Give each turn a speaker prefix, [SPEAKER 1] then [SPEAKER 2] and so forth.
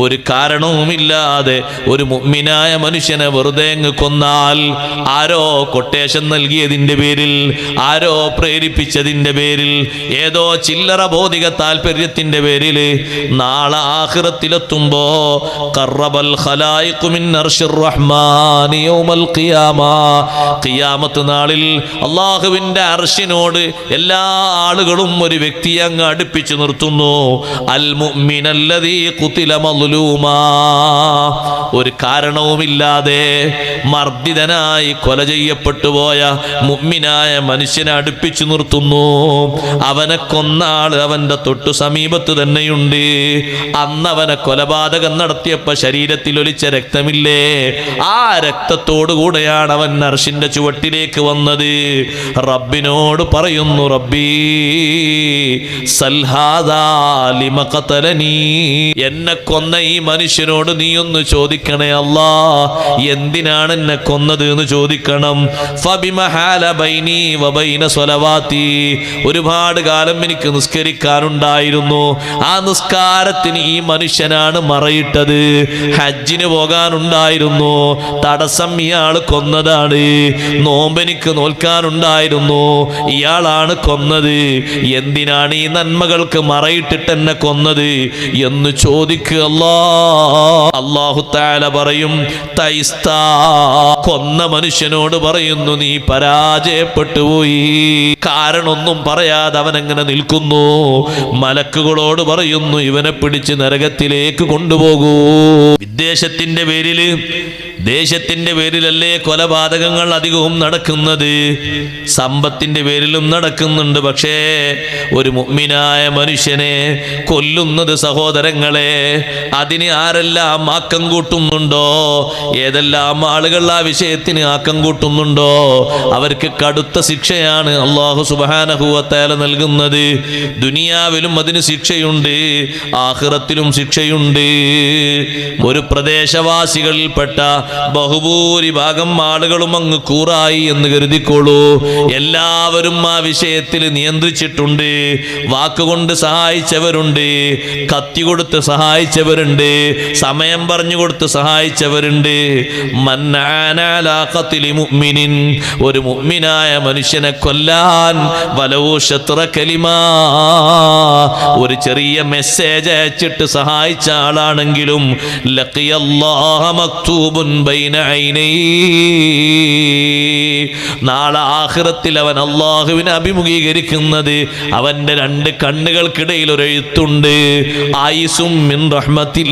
[SPEAKER 1] ഒരു കാരണവുമില്ലാതെ ഒരു മുഅ്മിനായ മനുഷ്യനെ വെറുതെ അങ്ങ് കൊന്നാൽ, ആരോ കൊട്ടേഷൻ നൽകിയതിൻ്റെ പേരിൽ, ആരോ പ്രേരിപ്പിച്ചതിൻ്റെ പേരിൽ, ഏതോ ചില്ലറ ഭൗതിക താല്പര്യത്തിൻ്റെ പേരിൽ നാളെ ആഖിറത്തിലെത്തുമ്പോ ഖറബൽ ഖലായിഖു മിൻ അർശിർ റഹ്മാനി യൗമൽ ഖിയാമ, ഖിയാമത്ത് നാളിൽ അല്ലാഹുവിൻ്റെ അർശിനോട് എല്ലാ ആളുകളും ഒരു വ്യക്തിയെ അങ്ങ് അടുപ്പിച്ചു നിർത്തുന്നു. അൽ മുഅ്മിനല്ലദീ ഖുതില മദ്ലൂമാ, ഒരു കാരണവുമില്ലാതെ മർദ്ദിതനായി കൊല ചെയ്യപ്പെട്ടു പോയ മുഅ്മിനായ മനുഷ്യനെ അടുപ്പിച്ചു നിർത്തുന്നു. അവനെ കൊന്ന ആൾ അവന്റെ തൊട്ടു സമീപത്ത് തന്നെയുണ്ട്. അന്ന് അവനെ കൊലപാതകം നടത്തിയപ്പോ ശരീരത്തിൽ ഒലിച്ച രക്തമില്ലേ, ആ രക്തത്തോടുകൂടെയാണ് അവൻ അർശിന്റെ ചുവട്ടിലേക്ക് വന്നത്. റബ്ബിനോട് പറയുന്നു, റബ്ബീ സൽഹാദാ ലിമ ഖതലനീ, എന്നെ കൊന്ന ഈ മനുഷ്യനോട് നീ ഒന്ന് ചോദിക്കണേ അല്ലാ, എന്തിനാണ് എന്നെ കൊന്നത് എന്ന് ചോദിക്കണം. ഫബിമ ഹാല ബൈനി വബൈന സ്വലവാതി, ഒരുപാട് കാലം എനിക്ക് നിസ്കരിക്കാനുണ്ടായിരുന്നു, ആ നിസ്കാരത്തിന് ഈ മനുഷ്യനാണ് മറയിട്ടത്. ഹജ്ജിന് പോകാനുണ്ടായിരുന്നു, തടസ്സം ഇയാൾ കൊന്നതാണ്. നോമ്പെനിക്ക് നോൽക്കാനുണ്ടായിരുന്നു, ഇയാളാണ് കൊന്നത്. എന്തിനാണ് ഈ നന്മകൾക്ക് മറയിട്ടിട്ട് എന്നെ കൊന്നത് എന്ന് ചോദിക്കുക. അല്ലാഹു തആല പറയും, തൈസ്താ, കൊന്ന മനുഷ്യനോട് പറയുന്നു, നീ പരാജയപ്പെട്ടു പോയി. കാരണമൊന്നും പറയാതെ അവൻ എങ്ങനെ നിൽക്കുന്നു. മലക്കുകളോട് പറയുന്നു, ഇവനെ പിടിച്ച് നരകത്തിലേക്ക് കൊണ്ടുപോകൂ. വിദ്വേഷത്തിന്റെ പേരിൽ, ദേശത്തിന്റെ പേരിലല്ലേ കൊലപാതകങ്ങൾ അധികവും നടക്കുന്നത്, സമ്പത്തിന്റെ പേരിലും നടക്കുന്നുണ്ട്. പക്ഷേ ഒരു മുഅ്മിനായ മനുഷ്യനെ കൊല്ലുന്നത് സഹോദരങ്ങളെ, അതിന് ആരെല്ലാം ആക്കം കൂട്ടുന്നുണ്ടോ, ഏതെല്ലാം ആളുകൾ ആ വിഷയത്തിന് ആക്കം കൂട്ടുന്നുണ്ടോ, അവർക്ക് കടുത്ത ശിക്ഷയാണ് അല്ലാഹു സുബ്ഹാനഹു വ തആല നൽകുന്നത്. ദുനിയാവിലും അതിന് ശിക്ഷയുണ്ട്, ആഖിറത്തിലും ശിക്ഷയുണ്ട്. ഒരു പ്രദേശവാസികളിൽപ്പെട്ട ബഹുഭൂരിഭാഗം ആളുകളും അങ്ങ് കൂറായി എന്ന് കരുതിക്കോളൂ. എല്ലാവരും ആ വിഷയത്തിൽ നിയന്ത്രിച്ചിട്ടുണ്ട്. വാക്കുകൊണ്ട് സഹായിച്ചവരുണ്ട്, കത്തി കൊടുത്ത് സഹായിച്ചവരുണ്ട്, സമയം പറഞ്ഞു കൊടുത്ത് സഹായിച്ചവരുണ്ട്. മുഅ്മിനിൻ, ഒരു മുഅ്മിനായ മനുഷ്യനെ കൊല്ലാൻ വലൗ ശത്ര കലിമാ, ഒരു ചെറിയ മെസ്സേജ് അയച്ചിട്ട് സഹായിച്ച ആളാണെങ്കിലും ലഖിയല്ലാഹ മക്തൂബുൻ ബൈന ഐനൈ, നാളെ ആഖിറത്തിൽ അവൻ അല്ലാഹുവിനെ അഭിമുഖീകരിക്കുന്നത് അവന്റെ രണ്ട് കണ്ണുകൾക്കിടയിൽ ഒരു എഴുത്തുണ്ട്, ആയിസും മിൻ റഹ്മത്തിൽ.